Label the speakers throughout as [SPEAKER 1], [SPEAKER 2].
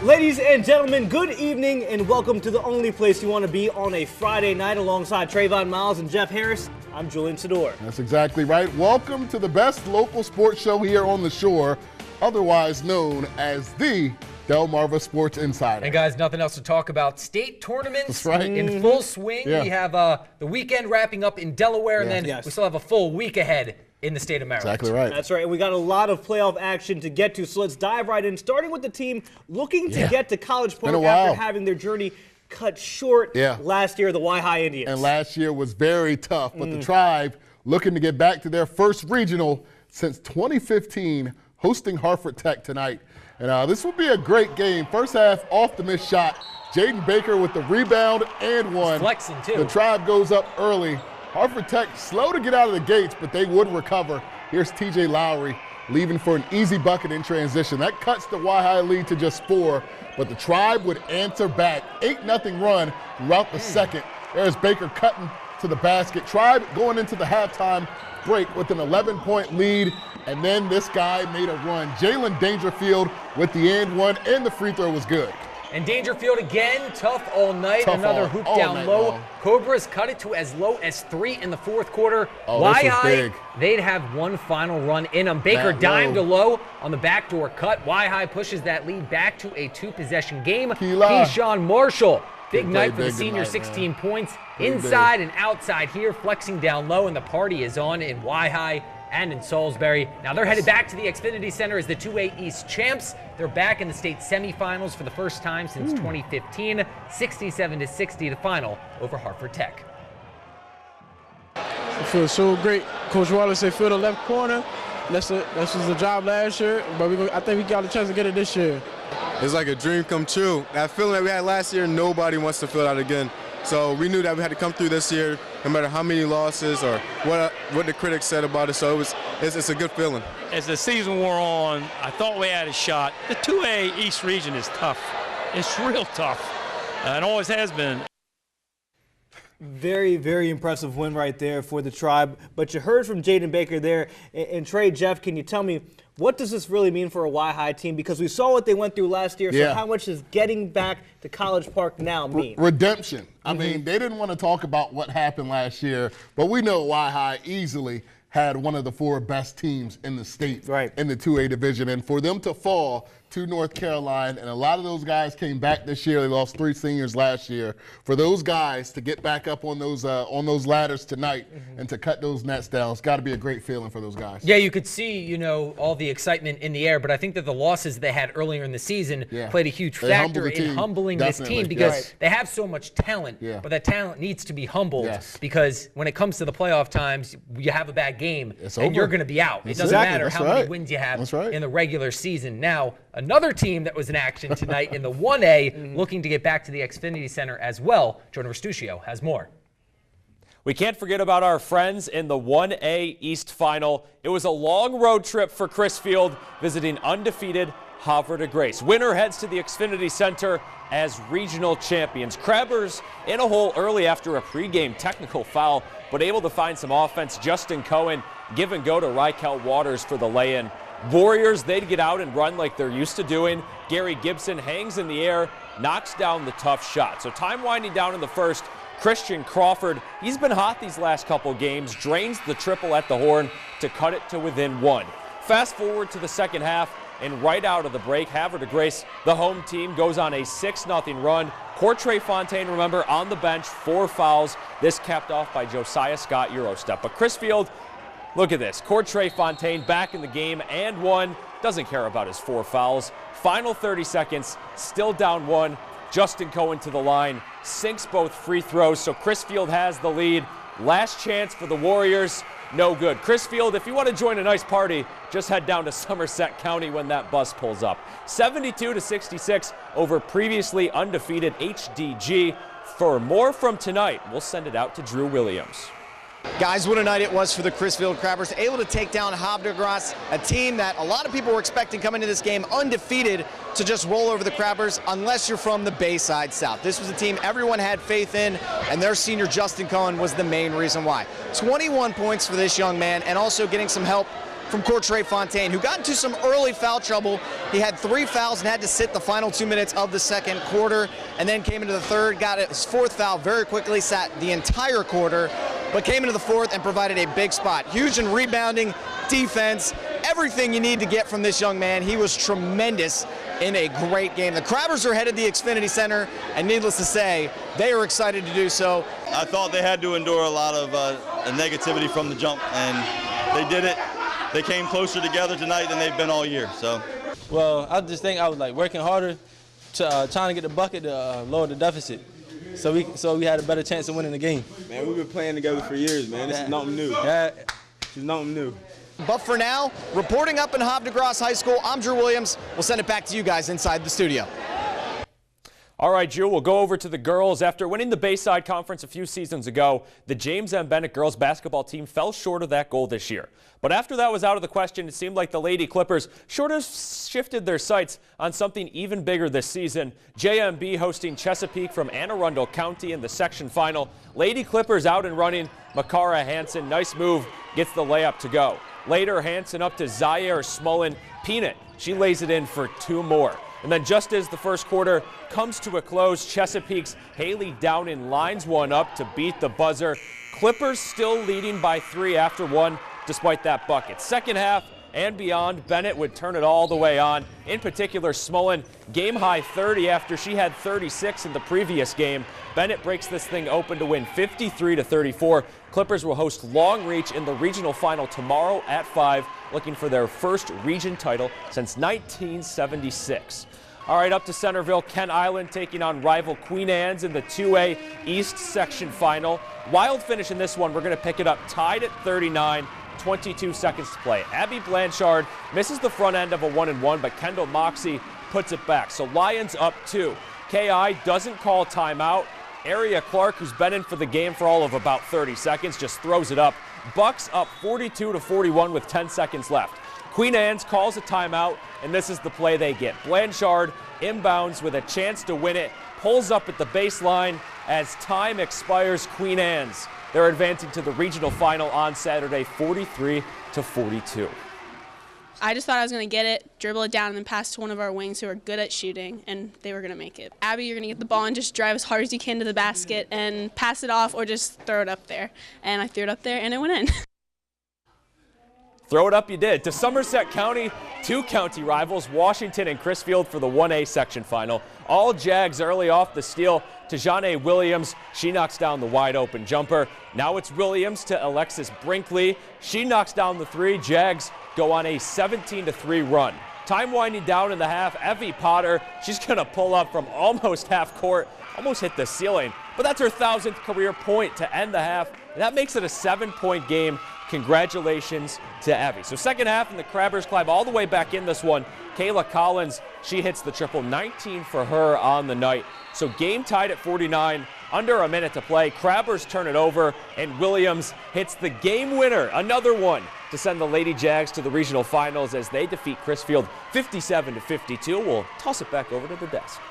[SPEAKER 1] Ladies and gentlemen, good evening and welcome to the only place you want to be on a Friday night alongside Trayvon Miles and Jeff Harris. I'm Julian Sador.
[SPEAKER 2] That's exactly right. Welcome to the best local sports show here on the shore, otherwise known as the Delmarva Sports Insider.
[SPEAKER 3] And guys, nothing else to talk about. State tournaments in full swing.
[SPEAKER 2] Yeah.
[SPEAKER 3] We have the weekend wrapping up in Delaware, and then we still have a full week ahead in the state of Maryland.
[SPEAKER 2] Exactly right.
[SPEAKER 1] That's right. We got a lot of playoff action to get to, so let's dive right in, starting with the team looking to get to College Park after having their journey cut short last year, the Y-High Indians.
[SPEAKER 2] And last year was very tough, but the Tribe looking to get back to their first regional since 2015, hosting Hartford Tech tonight. And this will be a great game. First half, off the missed shot. Jaden Baker with the rebound and one.
[SPEAKER 3] He's flexing, too.
[SPEAKER 2] The Tribe goes up early. Hartford Tech slow to get out of the gates, but they would recover. Here's TJ Lowry leaving for an easy bucket in transition. That cuts the Y-High lead to just 4, but the Tribe would answer back. 8-0 run throughout the second. There's Baker cutting to the basket. Tribe going into the halftime break with an 11-point lead, and then this guy made a run. Jalen Dangerfield with the and one, and the free throw was good.
[SPEAKER 3] And Dangerfield again, tough all night. Another hoop down low. Cobras cut it to as low as 3 in the fourth quarter. Y-High, they'd have one final run in them. Baker dimed to low on the backdoor cut. Y-High pushes that lead back to a 2-possession game. Keyshawn Marshall, big night for the senior, 16 points. Inside and outside here, flexing down low, and the party is on in Y-High and in Salisbury. Now they're headed back to the Xfinity Center as the 2A East champs. They're back in the state semifinals for the first time since 2015. 67-60 the final over Hartford Tech.
[SPEAKER 4] It feels so great. Coach Wallace said fill the left corner. That was the job last year, but I think we got a chance to get it this year.
[SPEAKER 5] It's like a dream come true. That feeling that we had last year, nobody wants to feel that again. So we knew that we had to come through this year, no matter how many losses or what the critics said about it. So it's a good feeling.
[SPEAKER 6] As the season wore on, I thought we had a shot. The 2A East region is tough. It's real tough. It always has been.
[SPEAKER 1] Very, very impressive win right there for the Tribe. But you heard from Jaden Baker there. And Trey, Jeff, can you tell me, what does this really mean for a Y-High team? Because we saw what they went through last year, so how much does getting back to College Park now mean?
[SPEAKER 2] Redemption. I mean, they didn't want to talk about what happened last year, but we know Y-High easily had one of the 4 best teams in the state in the 2A division. And for them to fall to North Carolina, and a lot of those guys came back this year. They lost 3 seniors last year. For those guys to get back up on those ladders tonight and to cut those nets down, it's got to be a great feeling for those guys.
[SPEAKER 3] Yeah, you could see, all the excitement in the air, but I think that the losses they had earlier in the season played a huge factor in humbling this team because they have so much talent, but that talent needs to be humbled because when it comes to the playoff times, you have a bad game and you're going to be out. It doesn't matter how many wins you have in the regular season. Now, another team that was in action tonight in the 1A looking to get back to the Xfinity Center as well. Jordan Restuccio has more.
[SPEAKER 7] We can't forget about our friends in the 1A East Final. It was a long road trip for Chris Field, visiting undefeated Havre de Grace. Winner heads to the Xfinity Center as regional champions. Crabbers in a hole early after a pregame technical foul, but able to find some offense. Justin Cohen give and go to Rykel Waters for the lay-in. Warriors, they'd get out and run like they're used to doing. Gary Gibson hangs in the air, knocks down the tough shot. So time winding down in the first. Christian Crawford, he's been hot these last couple games, drains the triple at the horn to cut it to within 1. Fast forward to the second half, and right out of the break, Havre de Grace, the home team, goes on a 6-0 run. Courtray Fontaine, remember, on the bench, 4 fouls. This capped off by Josiah Scott Eurostep. But Chris Field, look at this. Courtray Fontaine back in the game and 1. Doesn't care about his 4 fouls. Final 30 seconds, still down 1. Justin Cohen to the line, sinks both free throws, so Chris Field has the lead. Last chance for the Warriors, no good. Chris Field, if you want to join a nice party, just head down to Somerset County when that bus pulls up. 72-66 over previously undefeated HDG. For more from tonight, we'll send it out to Drew Williams.
[SPEAKER 8] Guys, what a night it was for the Crisfield Crabbers, able to take down Havre de Grace, a team that a lot of people were expecting coming into this game undefeated to just roll over the Crabbers unless you're from the Bayside South. This was a team everyone had faith in, and their senior Justin Cohen was the main reason why. 21 points for this young man, and also getting some help from Courtray Fontaine, who got into some early foul trouble. He had 3 fouls and had to sit the final 2 minutes of the second quarter, and then came into the third, got his 4th foul very quickly, sat the entire quarter, but came into the 4th and provided a big spot. Huge in rebounding, defense, everything you need to get from this young man. He was tremendous in a great game. The Crabbers are headed to the Xfinity Center, and needless to say, they are excited to do so.
[SPEAKER 9] I thought they had to endure a lot of negativity from the jump, and they did it. They came closer together tonight than they've been all year. So,
[SPEAKER 4] well, I just think I was like working harder to trying to get the bucket to lower the deficit, so we had a better chance of winning the game.
[SPEAKER 10] Man, we've been playing together for years, man. This is nothing new.
[SPEAKER 4] Yeah,
[SPEAKER 10] it's nothing new.
[SPEAKER 8] But for now, reporting up in Havre de Grace High School, I'm Drew Williams. We'll send it back to you guys inside the studio.
[SPEAKER 7] All right, Drew, we'll go over to the girls. After winning the Bayside Conference a few seasons ago, the James M. Bennett girls basketball team fell short of that goal this year. But after that was out of the question, it seemed like the Lady Clippers sort of shifted their sights on something even bigger this season. JMB hosting Chesapeake from Anne Arundel County in the section final. Lady Clippers out and running. Makara Hansen, nice move, gets the layup to go. Later, Hansen up to Zaire Smullen. Peanut, she lays it in for 2 more. And then just as the first quarter comes to a close, Chesapeake's Haley Downing lines one up to beat the buzzer. Clippers still leading by 3 after 1 despite that bucket. Second half and beyond, Bennett would turn it all the way on. In particular, Smullen, game-high 30 after she had 36 in the previous game. Bennett breaks this thing open to win 53-34. Clippers will host Long Reach in the regional final tomorrow at 5, looking for their first region title since 1976. All right, up to Centerville, Kent Island taking on rival Queen Anne's in the 2A East section final. Wild finish in this one. We're going to pick it up tied at 39. 22 seconds to play. Abby Blanchard misses the front end of a 1-and-1, but Kendall Moxie puts it back. So Lions up 2. KI doesn't call timeout. Aria Clark, who's been in for the game for all of about 30 seconds, just throws it up. Bucks up 42-41 with 10 seconds left. Queen Anne's calls a timeout, and this is the play they get. Blanchard inbounds with a chance to win it, pulls up at the baseline as time expires. Queen Anne's, they're advancing to the regional final on Saturday, 43-42.
[SPEAKER 11] I just thought I was going to get it, dribble it down, and then pass to one of our wings who are good at shooting, and they were going to make it. Abby, you're going to get the ball and just drive as hard as you can to the basket and pass it off or just throw it up there. And I threw it up there, and it went in.
[SPEAKER 7] Throw it up you did. To Somerset County, 2 county rivals, Washington and Crisfield for the 1A section final. All Jags early off the steal to Janae Williams. She knocks down the wide open jumper. Now it's Williams to Alexis Brinkley. She knocks down the 3. Jags go on a 17-3 run. Time winding down in the half. Evie Potter, she's going to pull up from almost half court, almost hit the ceiling. But that's her 1,000th career point to end the half. And that makes it a 7-point game. Congratulations to Evie. So second half, and the Crabbers climb all the way back in this one. Kayla Collins, she hits the triple, 19 for her on the night. So game tied at 49, under a minute to play. Crabbers turn it over, and Williams hits the game winner, another one, to send the Lady Jags to the regional finals as they defeat Crisfield 57-52. We'll toss it back over to the desk.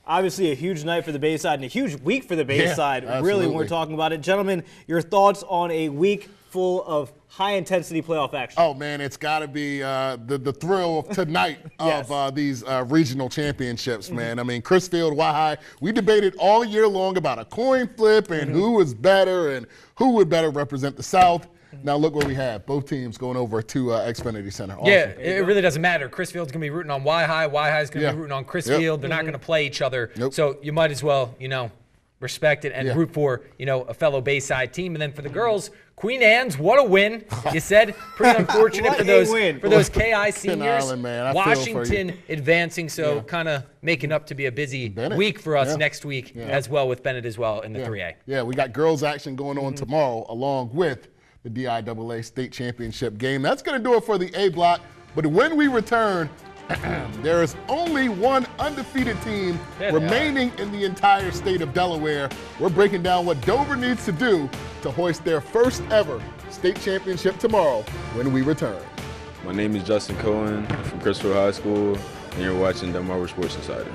[SPEAKER 1] Obviously a huge night for the Bayside and a huge week for the Bayside, really, when we're talking about it. Gentlemen, your thoughts on a week full of high-intensity playoff action?
[SPEAKER 2] Oh, man, it's got to be the thrill of tonight of these regional championships, man. I mean, Crisfield, Wahai, we debated all year long about a coin flip and who was better and who would better represent the South. Now look what we have. Both teams going over to Xfinity Center. Awesome.
[SPEAKER 3] Yeah, it really doesn't matter. Crisfield's going to be rooting on Wahai. Wahai's going to be rooting on Crisfield. They're not going to play each other. So you might as well, respect it and root for, a fellow Bayside team. And then for the girls, Queen Anne's, what a win. You said pretty unfortunate for those KI seniors.
[SPEAKER 2] Island, man.
[SPEAKER 3] Washington advancing, so kind of making up to be a busy week for us next week as well with Bennett as well in the 3A.
[SPEAKER 2] Yeah, we got girls action going on tomorrow along with the DIAA state championship game. That's going to do it for the A block. But when we return, there is only one undefeated team remaining in the entire state of Delaware. We're breaking down what Dover needs to do to hoist their first ever state championship tomorrow when we return.
[SPEAKER 10] My name is Justin Cohen from Crisfield High School, and you're watching Delmarva Sports Insider.